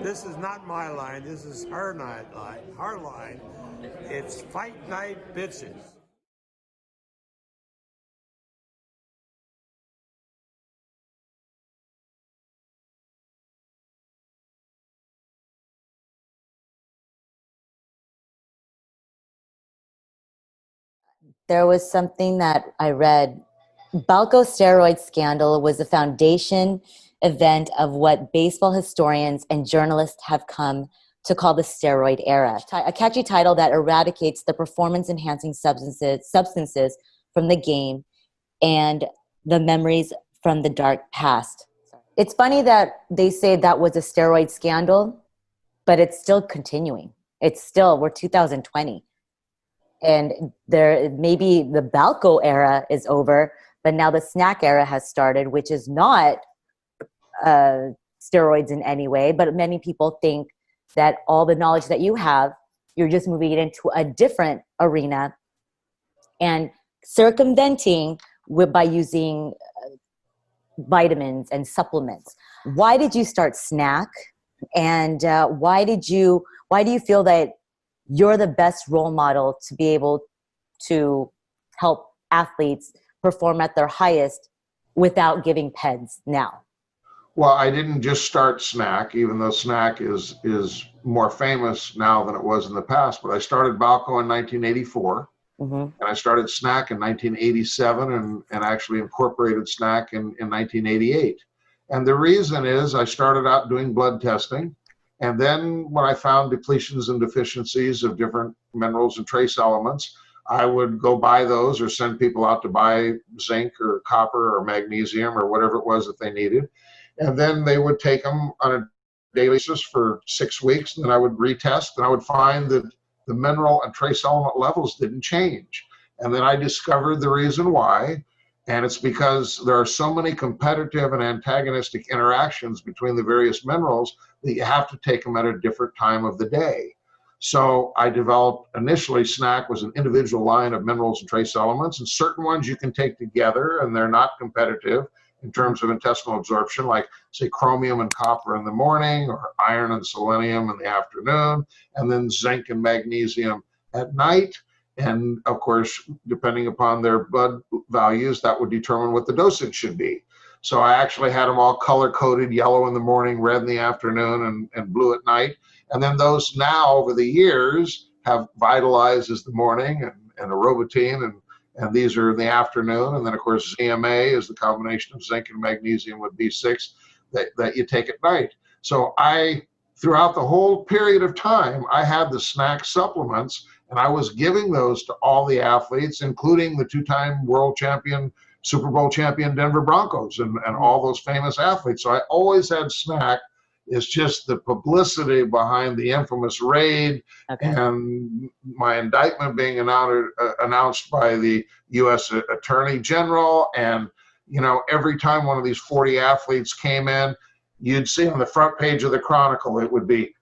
This is not my line. This is her line. Her line. It's fight night bitches. There was something that I read. BALCO steroid scandal was the foundation event of what baseball historians and journalists have come to call the steroid era. A catchy title that eradicates the performance-enhancing substances from the game and the memories from the dark past. It's funny that they say that was a steroid scandal, but it's still continuing. We're 2020. And there, maybe the BALCO era is over, but now the snack era has started, which is not steroids in any way. But many people think that all the knowledge that you have, you're just moving it into a different arena and circumventing by using vitamins and supplements. Why did you start SNAC? And why do you feel that you're the best role model to be able to help athletes perform at their highest without giving PEDs now? Well, I didn't just start SNAC, even though SNAC is more famous now than it was in the past, but I started BALCO in 1984, and I started SNAC in 1987 and actually incorporated SNAC in 1988. And the reason is I started out doing blood testing. And then when I found depletions and deficiencies of different minerals and trace elements, I would go buy those or send people out to buy zinc or copper or magnesium or whatever it was that they needed. And then they would take them on a daily basis for 6 weeks. And then I would retest and I would find that the mineral and trace element levels didn't change. And then I discovered the reason why. And it's because there are so many competitive and antagonistic interactions between the various minerals that you have to take them at a different time of the day. So I developed, initially SNAC was an individual line of minerals and trace elements, and certain ones you can take together and they're not competitive in terms of intestinal absorption, like say chromium and copper in the morning, or iron and selenium in the afternoon, and then zinc and magnesium at night. And of course, depending upon their blood values, that would determine what the dosage should be. So I actually had them all color-coded, yellow in the morning, red in the afternoon, and blue at night. And then those now, over the years, have Vitalize as the morning, and Aromatine, and these are in the afternoon. And then, of course, ZMA is the combination of zinc and magnesium with B6 that you take at night. So throughout the whole period of time, I had the SNAC supplements, and I was giving those to all the athletes, including the two-time world champion, Super Bowl champion Denver Broncos, and all those famous athletes. So I always had SNAC. It's just the publicity behind the infamous raid and my indictment being announced by the U.S. Attorney General. And, you know, every time one of these 40 athletes came in, you'd see on the front page of the Chronicle, it would be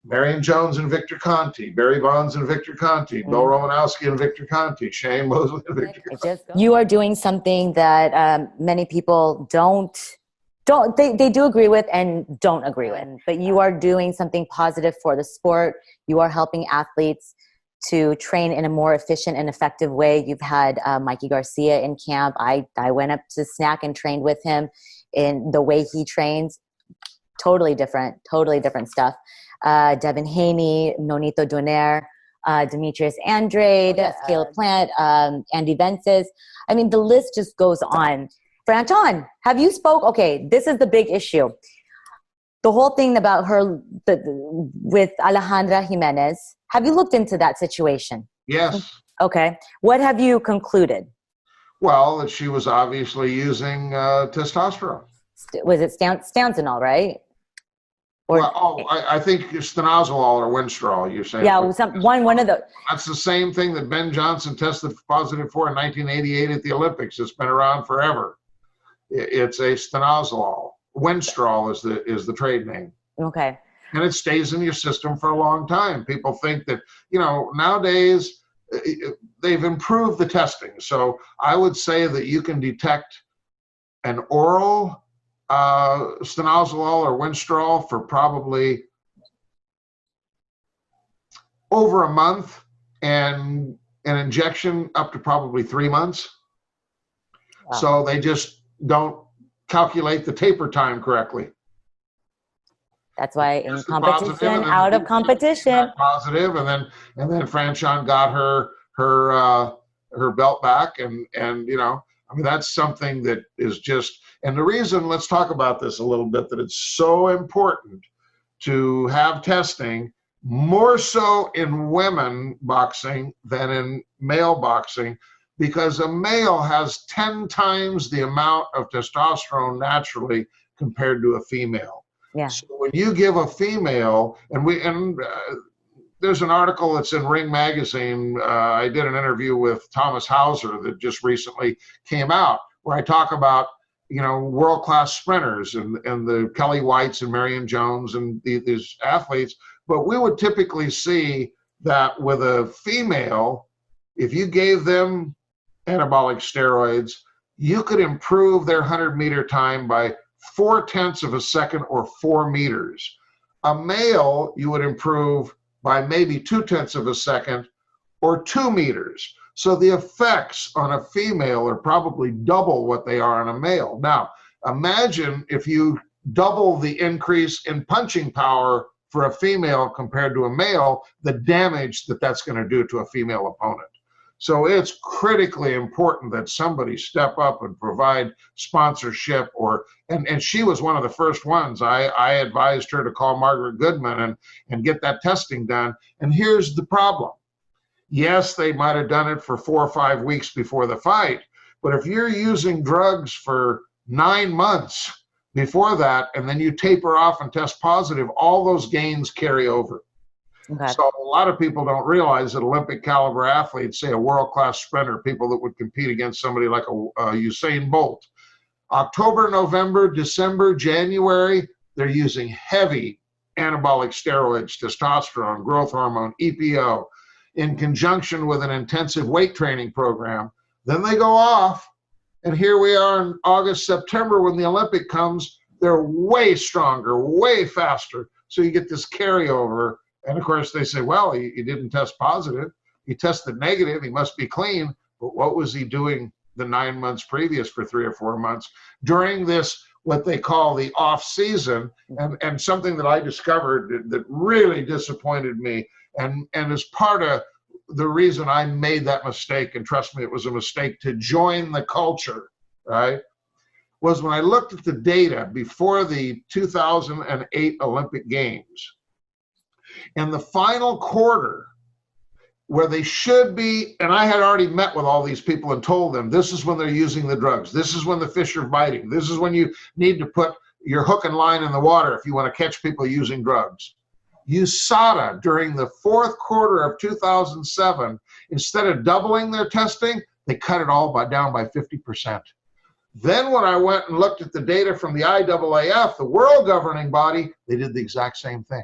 Marion Jones and Victor Conte, Barry Bonds and Victor Conte, Bill Romanowski and Victor Conte, Shane Mosley and Victor Conte. You are doing something that many people they do agree with and don't agree with, but you are doing something positive for the sport. You are helping athletes to train in a more efficient and effective way. You've had Mikey Garcia in camp. I went up to SNAC and trained with him in the way he trains. Totally different stuff. Devin Haney, Nonito Donaire, Demetrius Andrade, Caleb Plant, Andy Vences. I mean, the list just goes on. Franton, have you okay, this is the big issue. The whole thing about her with Alejandra Jimenez. Have you looked into that situation? Yes. Okay. What have you concluded? Well, that she was obviously using testosterone. Was it stanozolol, right? Or, I think stanozolol or Winstrol, you're saying. Yeah, one of the. That's the same thing that Ben Johnson tested positive for in 1988 at the Olympics. It's been around forever. It's a stanozolol. Winstrol is the trade name. Okay. And it stays in your system for a long time. People think that, you know, nowadays they've improved the testing. So I would say that you can detect an oral stanozolol or winstrol for probably over a month, and an injection up to probably 3 months. Wow. So they just don't calculate the taper time correctly. That's why in Here's the positive, competition, and then out the of competition. positive, and then Franchon got her belt back, and you know, I mean, that's something that is just, and the reason, let's talk about this a little bit, that it's so important to have testing, more so in women boxing than in male boxing, because a male has 10 times the amount of testosterone naturally compared to a female. Yeah. So when you give a female, and there's an article that's in Ring Magazine. I did an interview with Thomas Hauser that just recently came out, where I talk about, you know, world-class sprinters and the Kelly Whites and Marion Jones and these athletes. But we would typically see that with a female, if you gave them anabolic steroids, you could improve their 100-meter time by 0.4 of a second or 4 meters. A male, you would improve by maybe 0.2 of a second or 2 meters. So the effects on a female are probably double what they are on a male. Now, imagine if you double the increase in punching power for a female compared to a male, the damage that that's going to do to a female opponent. So it's critically important that somebody step up and provide sponsorship, and she was one of the first ones. I advised her to call Margaret Goodman and get that testing done. And here's the problem. Yes, they might have done it for 4 or 5 weeks before the fight, but if you're using drugs for 9 months before that, and then you taper off and test positive, all those gains carry over. Okay. So a lot of people don't realize that Olympic caliber athletes, say a world-class sprinter, people that would compete against somebody like a Usain Bolt, October, November, December, January, they're using heavy anabolic steroids, testosterone, growth hormone, EPO, in conjunction with an intensive weight training program. Then they go off, and here we are in August, September, when the Olympic comes, they're way stronger, way faster. So you get this carryover. And of course they say, well, he didn't test positive. He tested negative. He must be clean. But what was he doing the 9 months previous for 3 or 4 months during this, what they call the off season? And something that I discovered that really disappointed me, and is part of the reason I made that mistake, and trust me, it was a mistake to join the culture, right, was when I looked at the data before the 2008 Olympic Games. In the final quarter, where they should be, and I had already met with all these people and told them, this is when they're using the drugs. This is when the fish are biting. This is when you need to put your hook and line in the water if you want to catch people using drugs. USADA, during the fourth quarter of 2007, instead of doubling their testing, they cut it all down by 50%. Then when I went and looked at the data from the IAAF, the world governing body, they did the exact same thing.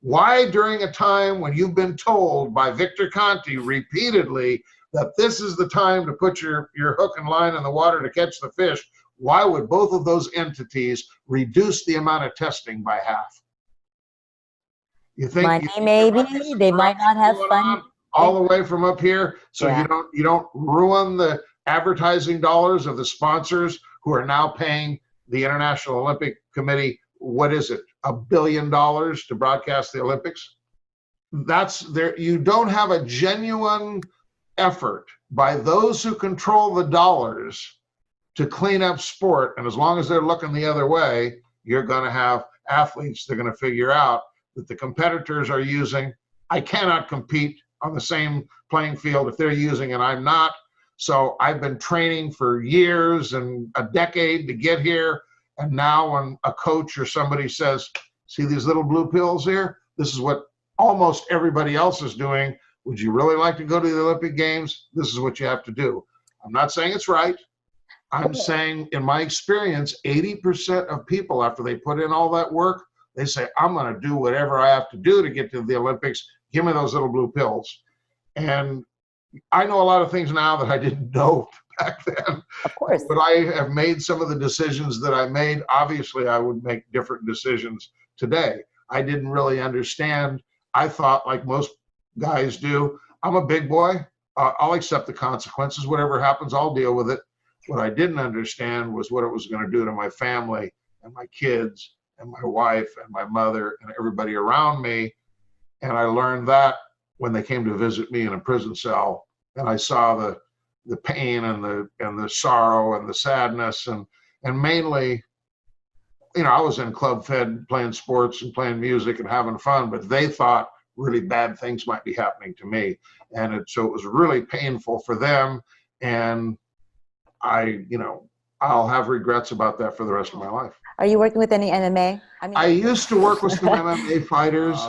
Why, during a time when you've been told by Victor Conte repeatedly that this is the time to put your hook and line in the water to catch the fish, why would both of those entities reduce the amount of testing by half? You think money, maybe they might not have fun all the way from up here, so yeah. you don't ruin the advertising dollars of the sponsors who are now paying the International Olympic Committee, what is it, $1 billion to broadcast the Olympics? That's there. You don't have a genuine effort by those who control the dollars to clean up sport, and as long as they're looking the other way, you're going to have athletes that are going to figure out that the competitors are using. I cannot compete on the same playing field if they're using and I'm not. So I've been training for years and a decade to get here. And now when a coach or somebody says, see these little blue pills here? This is what almost everybody else is doing. Would you really like to go to the Olympic Games? This is what you have to do. I'm not saying it's right. I'm saying, in my experience, 80% of people, after they put in all that work, they say, I'm going to do whatever I have to do to get to the Olympics. Give me those little blue pills. And I know a lot of things now that I didn't know back then. Of course. But I have made some of the decisions that I made. Obviously, I would make different decisions today. I didn't really understand. I thought, like most guys do, I'm a big boy. I'll accept the consequences. Whatever happens, I'll deal with it. What I didn't understand was what it was going to do to my family and my kids and my wife and my mother and everybody around me. And I learned that when they came to visit me in a prison cell, and I saw the pain and the sorrow and the sadness, and mainly, you know, I was in Club Fed playing sports and playing music and having fun, but they thought really bad things might be happening to me. And so it was really painful for them. And I'll have regrets about that for the rest of my life. Are you working with any MMA? I used to work with some MMA fighters,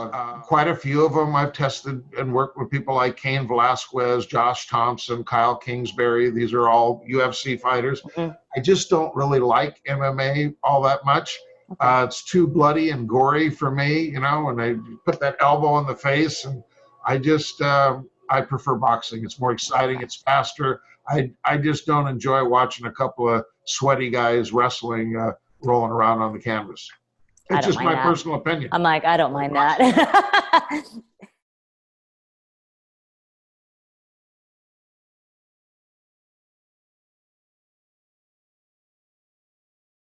quite a few of them. I've tested and worked with people like Cain Velasquez, Josh Thompson, Kyle Kingsbury. These are all UFC fighters. Mm-hmm. I just don't really like MMA all that much. Okay. It's too bloody and gory for me, you know, when they put that elbow in the face. And I just, I prefer boxing. It's more exciting. It's faster. I just don't enjoy watching a couple of sweaty guys wrestling, rolling around on the canvas. It's just my personal opinion. I'm like, I don't mind that.